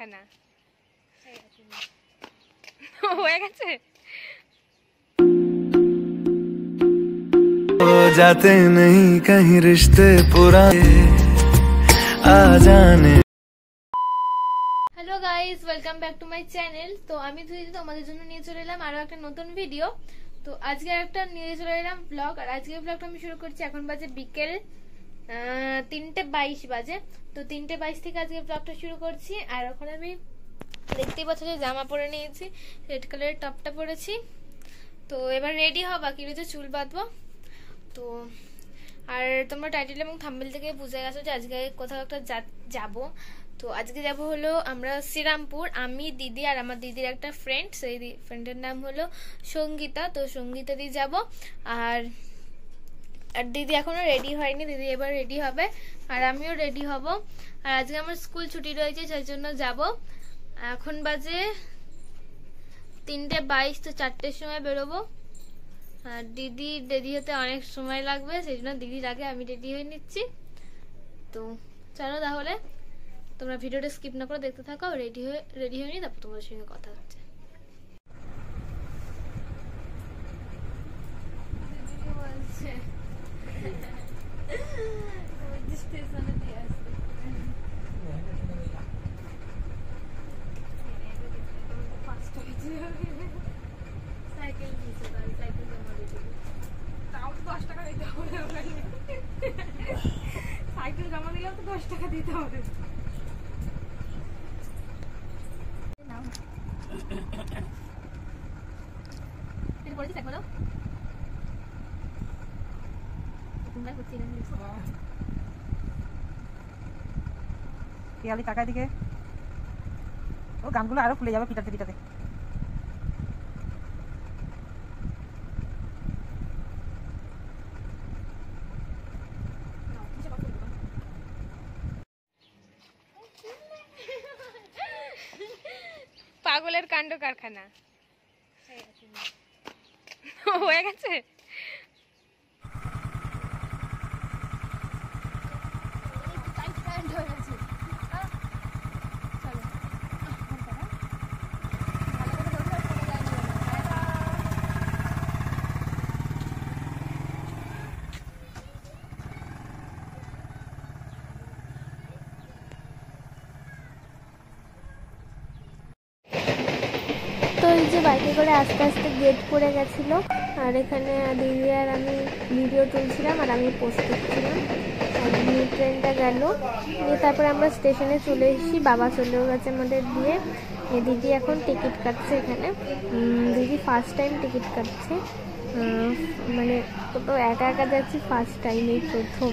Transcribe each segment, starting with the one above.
কারখানা হয়ে গেছে। जाते नहीं कहीं रिश्ते पुराने आ जाने। Hello guys, welcome back to my channel. তো আমি তোমাদের জন্য নিয়ে চলে এলাম আরো একটা নতুন ভিডিও। তো আজকে একটা নিয়ে চলে এলাম ব্লগ। আর আজকের ব্লগটা আমি শুরু করছি, এখন বাজে বিকেল 3:22 বাজে। তো 3:22 থেকে আজকে ব্লগটা শুরু করছি। আর ওখানে আমি দেখতেই পাচ্ছ যে জামা পরে নিয়েছি, রেড কালারের টপটা পরেছি। তো এবার রেডি হওয়া বাকি রয়েছে, চুল বাঁধবো। তো আর তোমরা টাইটেল এবং থাম্বনেল থেকে বুঝে গেছো যে আজকে কোথাও একটা যাব। তো আজকে যাব হলো আমরা শ্রীরামপুর, আমি, দিদি আর আমার দিদির একটা ফ্রেন্ড, সেই ফ্রেন্ডের নাম হলো সঙ্গীতা। তো সঙ্গীতা দি যাব। আর দিদি এখনো রেডি হয়নি, দিদি এবার রেডি হবে আর আমিও রেডি হব। আর আজকে আমার স্কুল ছুটি রয়েছে, সেই জন্য যাব। এখন বাজে 3:22, তো 4টের সময় বেরোবো। আর দিদি রেডি হতে অনেক সময় লাগবে, সেই জন্য দিদির আগে আমি রেডি হয়ে নিচ্ছি। তো চলো তাহলে তোমরা ভিডিওটা স্কিপ না করে দেখতে থাকো। রেডি হয়ে নি, তারপর তোমাদের সঙ্গে কথা হচ্ছে। সাইকেল দিয়েছে, সাইকেল জমা দিতে তাও 10 টাকা দিতে হবে। সাইকেল জমা দিলেও তো 10 টাকা দিতে হবে। পিয়ালি টাকা দিকে ও গানগুলো আরো খুলে যাবে পিটাতে পিটাতে। পাগলের কাণ্ড কারখানা হয়ে গেছে। তো এই যে বাইকে করে আস্তে আস্তে গেট পড়ে গেছিল। আর এখানে দিদি আর আমি ভিডিও তুলছিলাম আর আমি পোস্ট করছিলাম। আর ট্রেনটা গেল, দিয়ে তারপরে আমরা স্টেশনে চলে এসেছি। বাবা চলেও গেছে আমাদের দিয়ে। দিদি এখন টিকিট কাটছে এখানে। দিদি ফার্স্ট টাইম টিকিট কাটছে, মানে তো একা একা যাচ্ছি ফার্স্ট টাইম, এই প্রথম।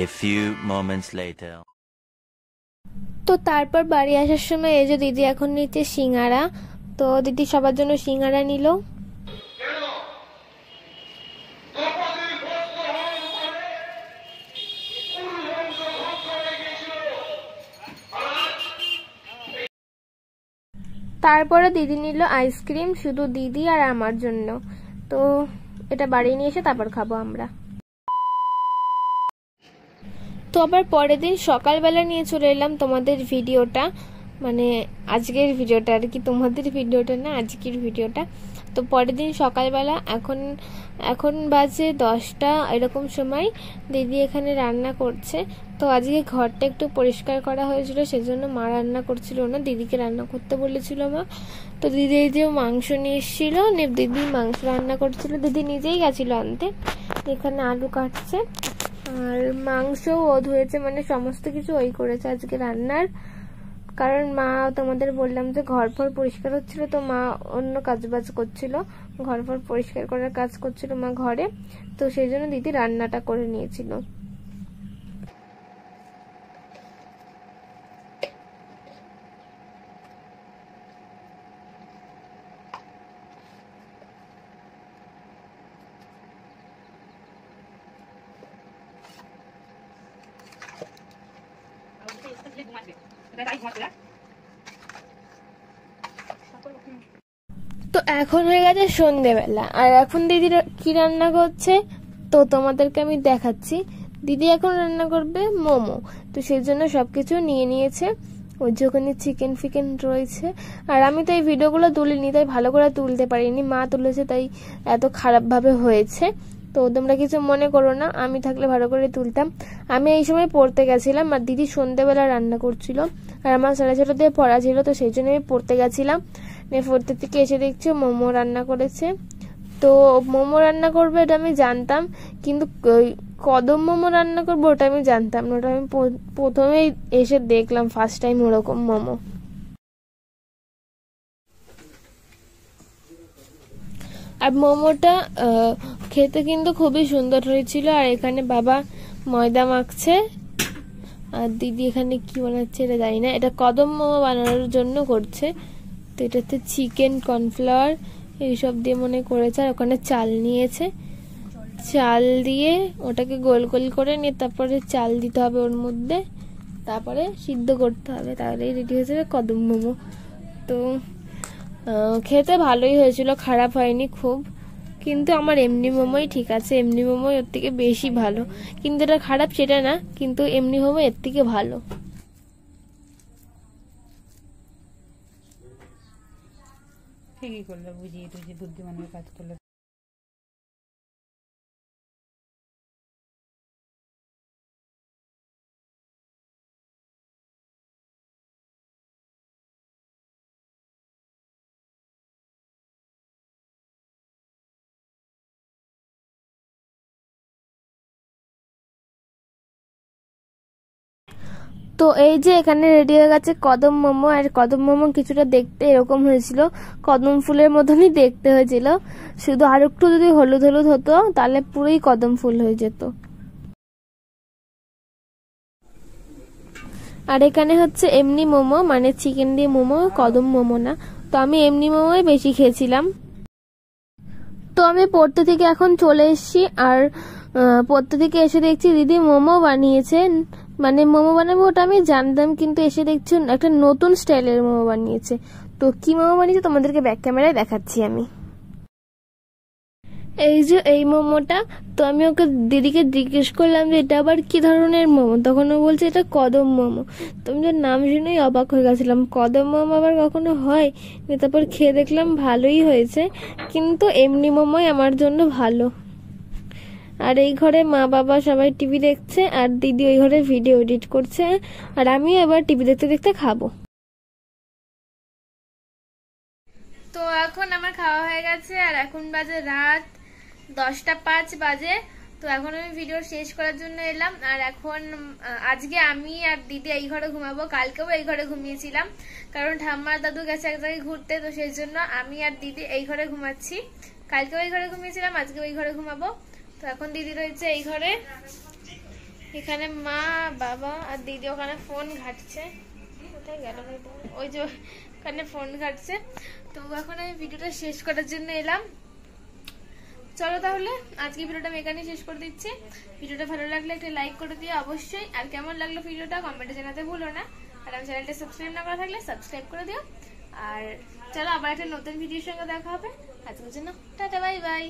A few moments later. তো তারপর বাড়ি আসার সময় এই যে দিদি এখন নিচ্ছে সিঙ্গারা। তো দিদি সবার জন্য সিঙ্গারা নিল। তারপরে দিদি নিল আইসক্রিম, শুধু দিদি আর আমার জন্য। তো এটা বাড়ি নিয়ে এসে তারপর খাবো আমরা। তো আবার পরের দিন সকালবেলা নিয়ে চলে এলাম তোমাদের ভিডিওটা, মানে আজকের ভিডিওটা আর কি, তোমাদের ভিডিওটা না, আজকের ভিডিওটা। তো পরের দিন সকালবেলা এখন বাজে 10টা এরকম সময়, দিদি এখানে রান্না করছে। তো আজকে ঘরটা একটু পরিষ্কার করা হয়েছিল, সেজন্য মা রান্না করছিল না, দিদিকে রান্না করতে বলেছিল মা। তো দিদি এই যে মাংস নিয়ে এসেছিল, দিদি মাংস রান্না করছিল, দিদি নিজেই গেছিল আনতে। এখানে আলু কাটছে আর মাংস ও ধুয়েছে, মানে সমস্ত কিছু ওই করেছে আজকে রান্নার। কারণ মা তোমাদের বললাম যে ঘর ফর পরিষ্কার হচ্ছিল, তো মা অন্য কাজ বাজ করছিল, ঘর ফর পরিষ্কার করার কাজ করছিল মা ঘরে, তো সেই জন্য দিদি রান্নাটা করে নিয়েছিল। তো এখন হয়ে গেছে সন্ধেবেলা, আর এখন দিদি কি রান্না করছে তো তোমাদেরকে আমি দেখাচ্ছি। দিদি এখন রান্না করবে মোমো, তো সেই জন্য সবকিছু নিয়ে নিয়েছে। ওর ওখানে চিকেন ফিকেন রয়েছে, আর আমি তো এই ভিডিওগুলো তুলিনি, তাই ভালো করে তুলতে পারিনি, মা তুলেছে তাই এত খারাপভাবে হয়েছে। তো তোমরা কিছু মনে করো না, আমি থাকলে ভালো করে তুলতাম। আমি এই সময় পড়তে গেছিলাম, আর দিদি সন্ধেবেলা রান্না করছিল, আর আমার 6:30 দিয়ে পড়া ছিল, তো সেই জন্য আমি পড়তে গেছিলাম। পড়তে থেকে এসে দেখছি মোমো রান্না করেছে। তো মোমো রান্না করবে এটা আমি জানতাম, কিন্তু কদম মোমো রান্না করবো ওটা আমি জানতাম না, ওটা আমি প্রথমেই এসে দেখলাম ফার্স্ট টাইম ওরকম মোমো। আর মোমোটা খেতে কিন্তু খুবই সুন্দর হয়েছিল। আর এখানে বাবা ময়দা মাখছে, আর দিদি এখানে কি বানাচ্ছে এটা জানি না, এটা কদম মোমো বানানোর জন্য করছে। তো এটাতে চিকেন, কর্নফ্লাওয়ার এইসব দিয়ে মনে করেছে, আর ওখানে চাল নিয়েছে, চাল দিয়ে ওটাকে গোল গোল করে নিয়ে তারপরে চাল দিতে হবে ওর মধ্যে, তারপরে সিদ্ধ করতে হবে, তাহলেই রেডি হয়ে যাবে কদম মোমো। তো খেতে ভালোই হয়েছিল, খারাপ হয়নি খুব, কিন্তু আমার এমনি মোমোই ঠিক আছে, এমনি মোমোই ওর থেকে বেশি ভালো, কিন্তু এটা খারাপ সেটা না, কিন্তু এমনি মোমো এর থেকে ভালো। ঠিকই করলো, বুঝিয়ে তুই বুদ্ধিমানের কাজ করলো। তো এই যে এখানে রেডি হয়ে গেছে কদম মোমো, আর কদম মোমো কিছুটা দেখতে এরকম হয়েছিল, কদম ফুলের মতনই দেখতে হয়েছিল, শুধু আর একটু যদি হলুদ হলুদ হতো তাহলে পুরোই কদম ফুল হয়ে যেত। আর এখানে হচ্ছে এমনি মোমো, মানে চিকেন দিয়ে মোমো, কদম মোমো না। তো আমি এমনি মোমোই বেশি খেয়েছিলাম। তো আমি পড়তে থেকে এখন চলে এসেছি, আর পড়তে থেকে এসে দেখছি দিদি মোমো বানিয়েছেন, মানে মোমো বানাবো ওটা আমি জানতাম, কিন্তু এসে দেখছি একটা নতুন স্টাইলের মোমো বানিয়েছে। তো কি মোমো বানিয়েছে তোমাদেরকে ব্যাক ক্যামেরায় দেখাচ্ছি আমি। এই যে এই মোমোটা, তো আমি ওকে দিদিকে জিজ্ঞেস করলাম যে এটা আবার কি ধরনের মোমো, তখন ও বলছে এটা কদম মোমো। তো আমি যে নাম শুনেই অবাক হয়ে গেছিলাম, কদম মোমো আবার কখনো হয়, তারপর খেয়ে দেখলাম ভালোই হয়েছে, কিন্তু এমনি মোমোই আমার জন্য ভালো। আর এই ঘরে মা বাবা সবাই টিভি দেখছে, আর দিদি ওই ঘরে ভিডিও এডিট করছে, আর আমি এবার টিভি দেখতে দেখতে খাবো। তো এখন আমার খাওয়া হয়ে গেছে, আর এখন বাজে রাত 10:05 বাজে। তো এখন আমি ভিডিও শেষ করার জন্য এলাম, আর এখন আজকে আমি আর দিদি এই ঘরে ঘুমাবো, কালকেও এই ঘরে ঘুমিয়েছিলাম, কারণ ঠাম্মার দাদু গেছে এক জায়গায় ঘুরতে, তো সেই জন্য আমি আর দিদি এই ঘরে ঘুমাচ্ছি। কালকেও এই ঘরে ঘুমিয়েছিলাম, আজকেও এই ঘরে ঘুমাবো। তো এখন দিদি রয়েছে এই ঘরে, এখানে মা বাবা আর দিদি ওখানে ফোন ঘাটছে, কোথায় গেল ওই যে ওখানে ফোন ঘাটছে। তো এখন আমি ভিডিওটা শেষ করার জন্য এলাম। চলো তাহলে আজকে ভিডিওটা আমি এখানেই শেষ করে দিচ্ছি। ভিডিওটা ভালো লাগলে একটা লাইক করে দিও অবশ্যই, আর কেমন লাগলো ভিডিওটা কমেন্টে জানাতে ভুলো না, আর আমার চ্যানেলটা সাবস্ক্রাইব না করা থাকলে সাবস্ক্রাইব করে দিও। আর চলো আবার একটা নতুন ভিডিওর সঙ্গে দেখা হবে, আজকের জন্য টাটা বাই বাই।